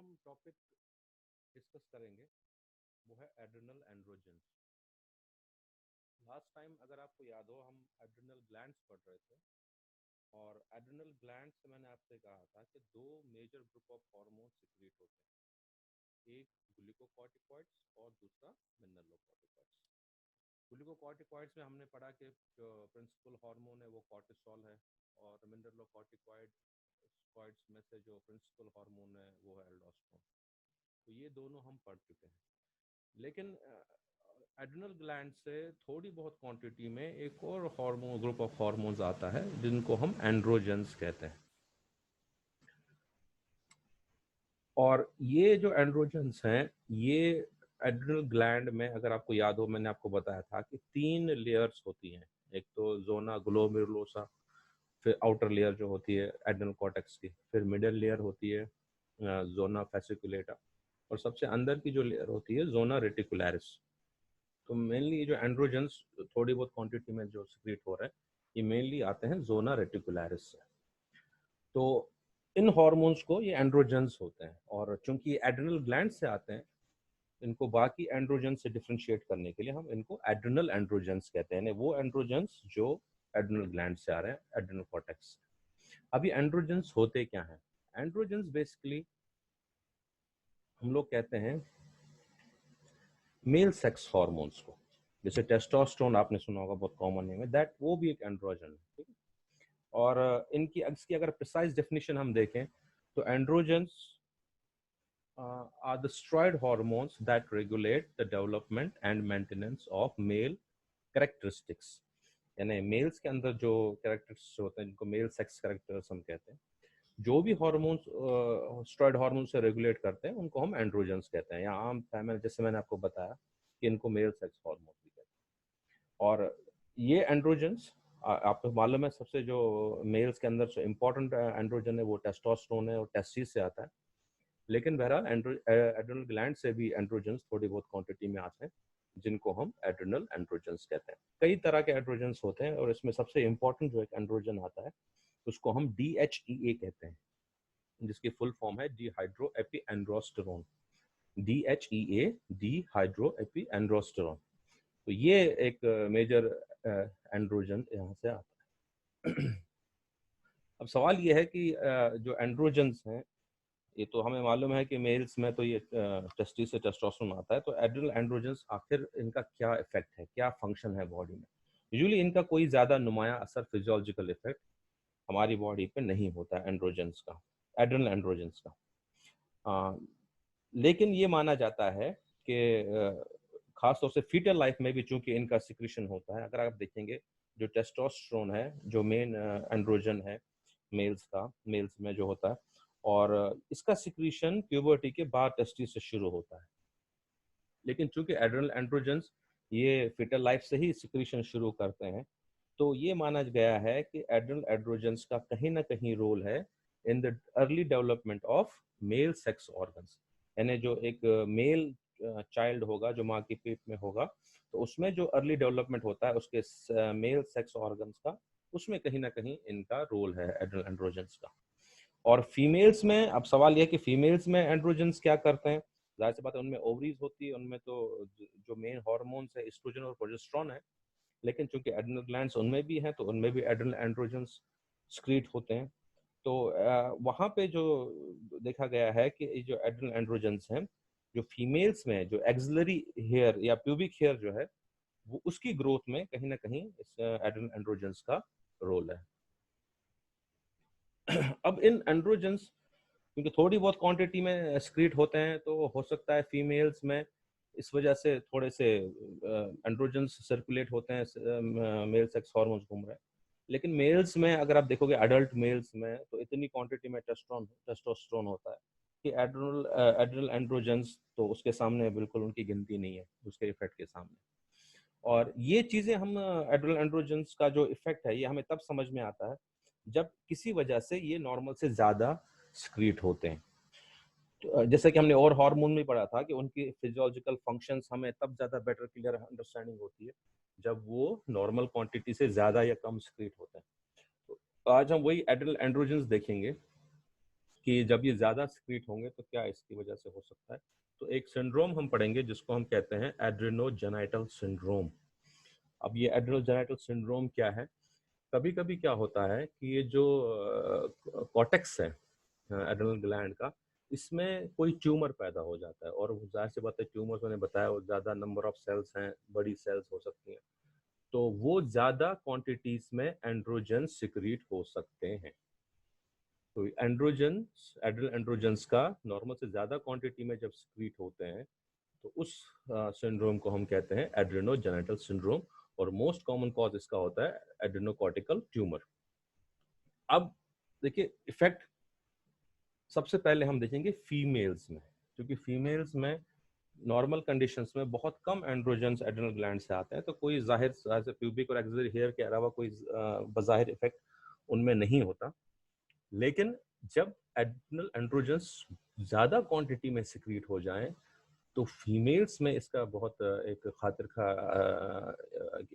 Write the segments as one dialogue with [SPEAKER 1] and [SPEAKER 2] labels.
[SPEAKER 1] हम topic discuss करेंगे वो है एड्रिनल एंड्रोजन। लास्ट टाइम अगर आपको याद हो हम एड्रिनल ग्लैंड्स पढ़ रहे थे और एड्रिनल ग्लैंड से मैंने आपसे कहा था कि दो major group of hormone secrete होते हैं, एक ग्लूकोकॉर्टिकॉइड्स और दूसरा मिनरलोकॉर्टिकॉइड्स। ग्लूकोकॉर्टिकॉइड्स में हमने पढ़ा कि जो प्रिंसिपल हार्मोन है वो कॉर्टिसोल है और मिनरलोकॉर्टिकॉइड्स में से जो प्रिंसिपल हार्मोन है वो है एल्डोस्टेरोन। तो ये दोनों हम पढ़ चुके हैं, लेकिन एड्रिनल ग्लैंड से थोड़ी बहुत क्वांटिटी में एक और हार्मोन ग्रुप ऑफ हार्मोन्स आता है जिनको हम एंड्रोजन्स कहते हैं। और ये जो एंड्रोजन्स हैं ये एड्रिनल ग्लैंड में, अगर आपको याद हो, मैंने आपको बताया था कि 3 लेयर्स होती हैं। एक तो जोना ग्लोमेरुलोसा, फिर आउटर लेयर जो होती है एड्रिनल कॉर्टेक्स की, फिर मिडिल लेयर होती है जोना फेसिकुलेटा, और सबसे अंदर की जो लेयर होती है जोना रेटिकुलरिस। तो मेनली जो एंड्रोजन्स थोड़ी बहुत क्वांटिटी में जो सिक्रीट हो रहा है ये मेनली आते हैं जोना रेटिकुलरिस से। तो इन हार्मोन्स को ये एंड्रोजन्स होते हैं, और चूंकि एड्रिनल ग्लैंड से आते हैं इनको बाकी एंड्रोजन से डिफ्रेंशिएट करने के लिए हम इनको एड्रिनल एंड्रोजन्स कहते हैं, वो एंड्रोजन्स जो एड्रिनल ग्लैंड से आ रहे हैं, एड्रिनल कॉर्टेक्स। अभी एंड्रोजन्स होते क्या हैं? एंड्रोजन्स बेसिकली हम लोग कहते हैं मेल सेक्स हार्मोन्स को। जैसे टेस्टोस्टेरोन आपने सुना होगा, बहुत कॉमन नेम है दैट, वो भी एक एंड्रोजन है, ठीक है। और इसकी अगर प्रिसाइज डेफिनेशन हम देखें तो androgens are the steroid hormones that regulate the development and maintenance of male characteristics। यानी मेल्स के अंदर जो कैरेक्टर्स होते हैं जिनको मेल सेक्स कैरेक्टर्स हम कहते हैं, जो भी हार्मोन्स स्टेरॉइड हार्मोन से रेगुलेट करते हैं उनको हम एंड्रोजन्स कहते हैं, या आम जैसे मैंने आपको बताया कि इनको मेल सेक्स हार्मोन भी कहते हैं। और ये एंड्रोजन्स आपको मालूम है, सबसे जो मेल्स के अंदर जो इम्पोर्टेंट एंड्रोजन है वो टेस्टोस्टेरोन है और टेस्टिस से आता है। लेकिन बहरहाल एड्रिनल ग्लैंड से भी एंड्रोजन्स थोड़ी बहुत क्वांटिटी में आते हैं जिनको हम एड्रिनल एंड्रोजन्स कहते हैं। कई तरह के एंड्रोजन्स होते हैं और इसमें सबसे इम्पोर्टेंट जो एक एंड्रोजन आता है उसको हम DHEA कहते हैं, जिसकी फुल फॉर्म है डिहाइड्रोएपीएंड्रोस्टेरोन। DHEA, डिहाइड्रोएपीएंड्रोस्टेरोन। तो ये एक मेजर एंड्रोजन यहाँ से आता है। अब सवाल ये है कि जो एंड्रोजन्स हैं, ये तो हमें मालूम है कि मेल्स में तो ये टेस्टिस से टेस्टोस्टेरोन आता है, तो एड्रिनल एंड्रोजन्स आखिर इनका क्या इफेक्ट है, क्या फंक्शन है बॉडी में? यूजुअली इनका कोई ज़्यादा नुमाया असर, फिजियोलॉजिकल इफेक्ट हमारी बॉडी पे नहीं होता एंड्रोजन्स का, एड्रिनल एंड्रोजन्स का। लेकिन ये माना जाता है कि खासतौर से फीटल लाइफ में भी चूंकि इनका सिक्रीशन होता है। अगर आप देखेंगे जो टेस्टोस्टेरोन है जो मेन एंड्रोजन है मेल्स में जो होता है, और इसका सिक्रीशन प्यूबर्टी के बाद टेस्टिस से शुरू होता है। लेकिन चूंकि एड्रिनल एंड्रोजन्स ये फीटल लाइफ से ही सिक्रीशन शुरू करते हैं, तो ये माना गया है कि एड्रिनल एंड्रोजन्स का कहीं ना कहीं रोल है in the early development of male sex organs. यानी जो एक मेल चाइल्ड होगा जो माँ के पेट में होगा, तो उसमें जो अर्ली डेवलपमेंट होता है उसके मेल सेक्स ऑर्गन्स का, उसमें कहीं ना कहीं इनका रोल है एड्रिनल एंड्रोजन्स का। और फीमेल्स में अब सवाल यह है कि फीमेल्स में एंड्रोजन्स क्या करते हैं? जाहिर सी बात है उनमें ओवरीज होती है, उनमें तो जो मेन हार्मोन्स है एस्ट्रोजन और प्रोजेस्टेरॉन है, लेकिन चूंकि एड्रिनल ग्लैंड्स उनमें भी हैं तो उनमें भी एड्रिनल एंड्रोजन्स एक्सक्रीट होते हैं। तो वहाँ पे जो देखा गया है कि ये जो एड्रिनल एंड्रोजन्स हैं जो फीमेल्स में जो एक्सिलरी हेयर या प्यूबिक हेयर जो है वो उसकी ग्रोथ में कहीं ना कहीं इस एड्रिनल एंड्रोजन्स का रोल है। अब इन एंड्रोजन्स क्योंकि थोड़ी बहुत क्वांटिटी में एक्सक्रीट होते हैं तो हो सकता है फीमेल्स में इस वजह से थोड़े से एंड्रोजन्स सर्कुलेट होते हैं, मेल सेक्स हार्मोन्स घूम रहे हैं। लेकिन मेल्स में अगर आप देखोगे अडल्ट मेल्स में तो इतनी क्वांटिटी में टेस्टोस्टेरोन होता है कि एड्रिनल एंड्रोजन्स तो उसके सामने बिल्कुल उनकी गिनती नहीं है, उसके इफेक्ट के सामने। और ये चीज़ें हम एड्रिनल एंड्रोजन्स का जो इफेक्ट है ये हमें तब समझ में आता है जब किसी वजह से ये नॉर्मल से ज़्यादा स्क्रीट होते हैं। तो जैसे कि हमने और हार्मोन में पढ़ा था कि उनकी फिजियोलॉजिकल फंक्शंस हमें तब ज़्यादा बेटर क्लियर अंडरस्टैंडिंग होती है जब वो नॉर्मल क्वांटिटी से ज़्यादा या कम स्क्रीट होते हैं। तो आज हम वही एड्रिनल एंड्रोजन्स देखेंगे कि जब ये ज़्यादा सिक्रीट होंगे तो क्या इसकी वजह से हो सकता है। तो एक सिंड्रोम हम पढ़ेंगे जिसको हम कहते हैं एड्रेनोजेनाइटल सिंड्रोम। अब ये एड्रेनोजेनाइटल सिंड्रोम क्या है? कभी कभी क्या होता है कि ये जो कॉर्टेक्स है एड्रेनल ग्लैंड का, इसमें कोई ट्यूमर पैदा हो जाता है। और जाहिर सी बात है, ट्यूमर्स मैंने बताया वो ज़्यादा नंबर ऑफ सेल्स हैं, बड़ी सेल्स हो सकती हैं, तो वो ज़्यादा क्वांटिटीज में एंड्रोजन सिक्रीट हो सकते हैं। तो एंड्रोजन्स, एड्रेनल एंड्रोजन्स का नॉर्मल से ज़्यादा क्वांटिटी में जब सिक्रीट होते हैं तो उस सिंड्रोम को हम कहते हैं एड्रेनोजेनिटल सिंड्रोम। और मोस्ट कॉमन कॉज इसका होता है एड्रेनोकॉर्टिकल ट्यूमर। अब देखिए इफेक्ट सबसे पहले हम देखेंगे फीमेल्स में, क्योंकि फीमेल्स में नॉर्मल कंडीशंस में बहुत कम एंड्रोजन्स एड्रेनल ग्लैंड से आते हैं, तो कोई जाहिर से प्यूबिक और एक्सिलरी हेयर के अलावा कोई बज़ाहिर इफेक्ट उनमें नहीं होता। लेकिन जब एड्रेनल एंड्रोजन्स ज़्यादा क्वांटिटी में सिक्रीट हो जाएं तो फीमेल्स में इसका बहुत एक खातिर का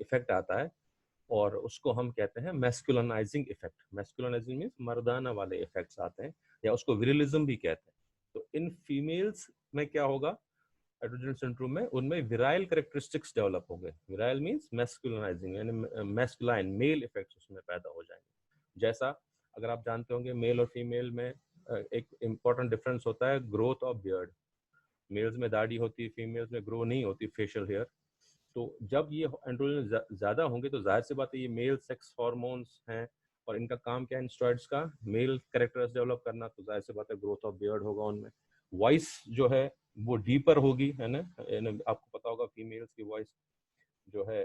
[SPEAKER 1] इफेक्ट आता है, और उसको हम कहते हैं मैस्कुलिनाइजिंग इफेक्ट। मैस्कुलिनाइजिंग मींस मर्दाना वाले इफेक्ट्स आते हैं, या उसको विरिलिज्म भी कहते हैं। तो इन फीमेल्स में क्या होगा एड्रोजन सिंड्रोम में, उनमें विराइल कैरेक्टरिस्टिक्स डेवलप होंगे। विराइल मींस मैस्कुलिनाइजिंग, यानी मैस्कुलाइन मेल इफेक्ट्स उसमें पैदा हो जाएंगे। जैसा अगर आप जानते होंगे मेल और फीमेल में एक इम्पॉर्टेंट डिफरेंस होता है ग्रोथ ऑफ बियर्ड। मेल्स में दाढ़ी होती है, फीमेल्स में ग्रो नहीं होती फेशियल हेयर। तो जब ये एंड्रोजन ज़्यादा होंगे तो जाहिर सी बात है ये मेल सेक्स हार्मोन्स हैं, और इनका काम क्या है इन स्टेरॉइड्स का, मेल कैरेक्टर्स डेवलप करना। तो जाहिर सी बात है ग्रोथ ऑफ बियर्ड होगा उनमें। वॉइस जो है वो डीपर होगी, है ना। आपको पता होगा फीमेल्स की वॉइस जो है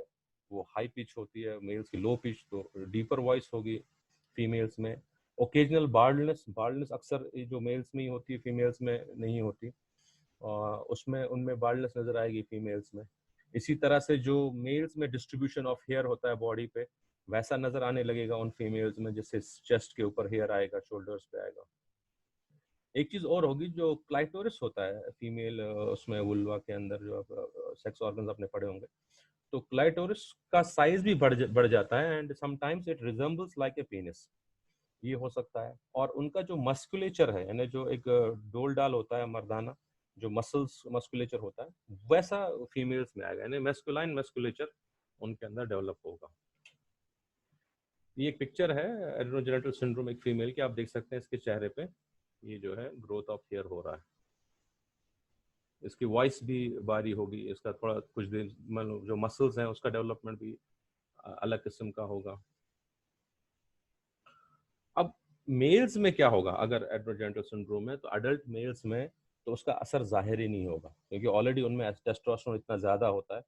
[SPEAKER 1] वो हाई पिच होती है, मेल्स की लो पिच, तो डीपर वॉइस होगी फीमेल्स में। ओकेजनल बार्डनेस, बार्डनेस अक्सर जो मेल्स में ही होती है, फीमेल्स में नहीं होती, उसमें उनमें बाल्डनेस नजर आएगी फीमेल्स में। इसी तरह से जो मेल्स में डिस्ट्रीब्यूशन ऑफ हेयर होता है बॉडी पे, वैसा नजर आने लगेगा उन फीमेल्स में, जैसे चेस्ट के ऊपर हेयर आएगा, शोल्डर्स पे आएगा। एक चीज और होगी, जो क्लाइटोरिस होता है फीमेल उसमें वुल्वा के अंदर, जो सेक्स ऑर्गन्स अपने पड़े होंगे, तो क्लाइटोरिस का साइज भी बढ़ जाता है, and sometimes it resembles like a penis, ये हो सकता है। और उनका जो मस्कुलेचर है, यानी जो एक डोल डाल होता है मर्दाना, जो मसल्स मस्कुलेचर होता है, वैसा फीमेल्स में आएगा, यानी मैस्कुलाइन मस्कुलेचर उनके अंदर डेवलप होगा। ये एक पिक्चर है एड्रेनोजेनिटल सिंड्रोम एक फीमेल की, आप देख सकते हैं इसके चेहरे पे ये जो है ग्रोथ ऑफ हेयर हो रहा है। इसकी वॉइस भी बारी होगी, इसका थोड़ा कुछ दिन मतलब जो मसल्स हैं उसका डेवलपमेंट भी अलग किस्म का होगा। अब मेल्स में क्या होगा अगर एड्रेनोजेनिटल सिंड्रोम है, तो अडल्ट मेल्स में तो उसका असर जाहिर ही नहीं होगा, क्योंकि ऑलरेडी उनमें टेस्टोस्टेरोन इतना ज्यादा होता है,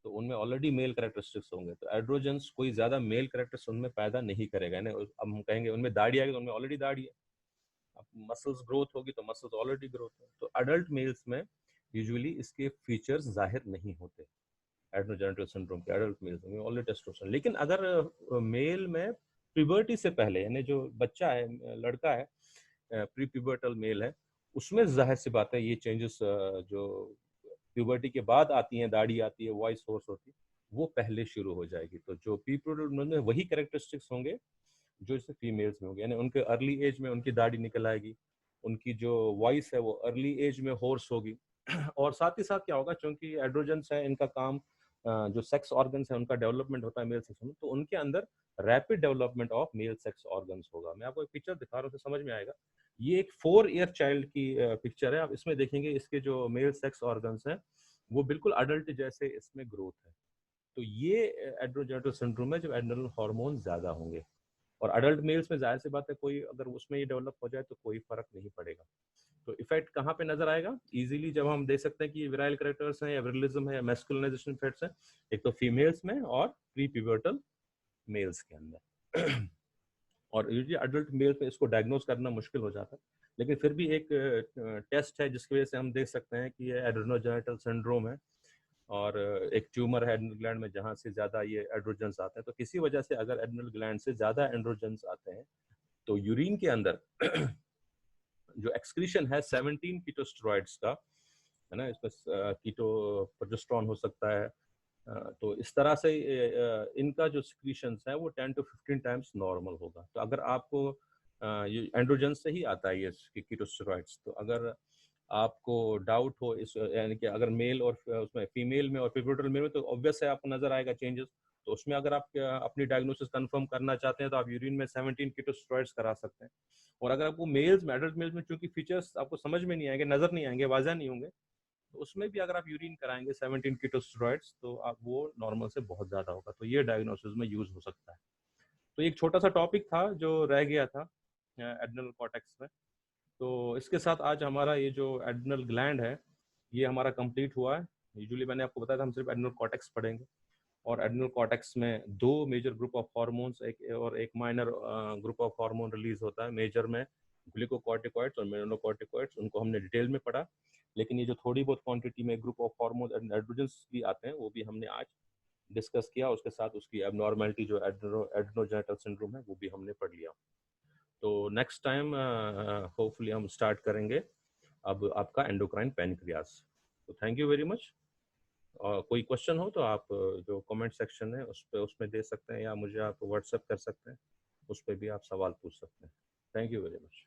[SPEAKER 1] तो उनमें ऑलरेडी मेल कैरेक्टरिस्टिक्स होंगे, तो एड्रोजन्स कोई ज्यादा मेल कैरेक्टरिस्टिक्स उनमें पैदा नहीं करेगा। अब हम कहेंगे उनमें दाढ़ी आएगी तो उनमें ऑलरेडी दाढ़ी है। अब मसल्स ग्रोथ होगी तो मसल्स ऑलरेडी ग्रोथ है। तो अडल्ट मेल्स में यूजुअली इसके फीचर्स जाहिर नहीं होते एड्रेनोजेनिटल सिंड्रोम के, एडल्ट मेल्स में ऑलरेडी टेस्टोस्टेरोन। लेकिन अगर मेल में प्यूबर्टी से पहले, यानी जो बच्चा है, लड़का है, प्री प्यूबर्टल मेल है, उसमें जाहिर सी बात है ये चेंजेस जो प्यूबर्टी के बाद आती हैं, दाढ़ी आती है, वॉइस होर्स होती है, वो पहले शुरू हो जाएगी। तो जो प्री प्यूबर्टल में वही कैरेक्टरिस्टिक्स होंगे जो इससे फीमेल्स में होंगे, यानी उनके अर्ली एज में उनकी दाढ़ी निकल आएगी, उनकी जो वॉइस है वो अर्ली एज में होर्स होगी। और साथ ही साथ क्या होगा, क्योंकि एड्रोजन्स है, इनका काम जो सेक्स ऑर्गन्स है उनका डेवलपमेंट होता है मेल सेक्स में, तो उनके अंदर rapid development of male sex organs होगा। मैं आपको एक पिक्चर दिखा रहा हूँ, समझ में आएगा। ये एक 4 ईयर चाइल्ड की पिक्चर है। आप इसमें देखेंगे इसके जो मेल सेक्स ऑर्गन्स हैं वो बिल्कुल अडल्ट जैसे इसमें ग्रोथ है। तो ये एड्रोजेनिटल सिंड्रोम है जब एड्रेनल हार्मोन ज्यादा होंगे। और अडल्ट मेल्स में जाहिर सी बात है, कोई अगर उसमें ये डेवलप हो जाए तो कोई फर्क नहीं पड़ेगा। तो इफेक्ट कहाँ पे नजर आएगा इजीली, जब हम देख सकते हैं कि ये विराइल कैरेक्टर्स हैं, या विरलिज्म है, या मैस्कुलिनाइजेशन इफेक्ट्स हैं, एक तो फीमेल्स में और प्री प्यूबर्टल मेल्स के अंदर। और यूजुअली अडल्ट मेल में इसको डायग्नोज करना मुश्किल हो जाता है, लेकिन फिर भी एक टेस्ट है जिसकी वजह से हम देख सकते हैं कि ये एड्रेनोजेनिटल सिंड्रोम है, और एक ट्यूमर है एड्रेनल ग्लैंड में जहाँ से ज्यादा ये एड्रोजन्स आते हैं। तो किसी वजह से अगर एड्रेनल ग्लैंड से ज्यादा एड्रोजन्स आते हैं तो यूरिन के अंदर जो एक्सक्रीशन है 17 कीटोस्टेरॉइड्स का, है ना, इसमें कीटो प्रोजेस्टेरॉन हो सकता है। तो इस तरह से इनका जो सिक्रीशंस है वो 10 to 15 टाइम्स नॉर्मल होगा। तो अगर आपको ये एंड्रोजन से ही आता है ये कीटोस्टेरॉइड्स। तो अगर आपको डाउट हो इस, यानी कि अगर मेल और उसमें फीमेल में और पिवोटल मेल में, तो ऑब्वियस है आपको नजर आएगा चेंजेस। तो उसमें अगर आप अपनी डायग्नोसिस कंफर्म करना चाहते हैं तो आप यूरिन में 17 कीटोस्टेरॉइड्स करा सकते हैं। और अगर आपको मेल्स में, एडल्ट मेल्स में चूंकि फीचर्स आपको समझ में नहीं आएंगे, नजर नहीं आएंगे, वाजा नहीं होंगे, तो उसमें भी अगर आप यूरिन कराएंगे 17 कीटोस्टेरॉइड्स तो आप वो नॉर्मल से बहुत ज्यादा होगा, तो ये डायग्नोसिस में यूज हो सकता है। तो एक छोटा सा टॉपिक था जो रह गया था एड्रिनल कॉर्टेक्स में। तो इसके साथ आज हमारा ये जो एड्रिनल ग्लैंड है ये हमारा कंप्लीट हुआ है। यूजुअली मैंने आपको बताया था हम सिर्फ एड्रिनल कॉर्टेक्स पढ़ेंगे, और एड्रिनल कॉर्टेक्स में दो मेजर ग्रुप ऑफ हार्मोन्स, एक minor group of hormone release होता है। मेजर में ग्लूकोकॉर्टिकॉइड्स और मेलानोकॉर्टिकॉइड्स, उनको हमने डिटेल में पढ़ा। लेकिन ये जो थोड़ी बहुत क्वांटिटी में ग्रुप ऑफ हार्मोन एड्रोजन्स भी आते हैं वो भी हमने आज डिस्कस किया। उसके साथ उसकी एबनॉर्मेलिटी जो एड्रोजेनेटल सिंड्रोम है वो भी हमने पढ़ लिया। तो नेक्स्ट टाइम होपफुली हम स्टार्ट करेंगे अब आपका एंडोक्राइन पैनक्रियास। तो थैंक यू वेरी मच। और कोई क्वेश्चन हो तो आप जो कमेंट सेक्शन है उस पर उसमें दे सकते हैं, या मुझे आप व्हाट्सएप कर सकते हैं, उस पर भी आप सवाल पूछ सकते हैं। Thank you very much.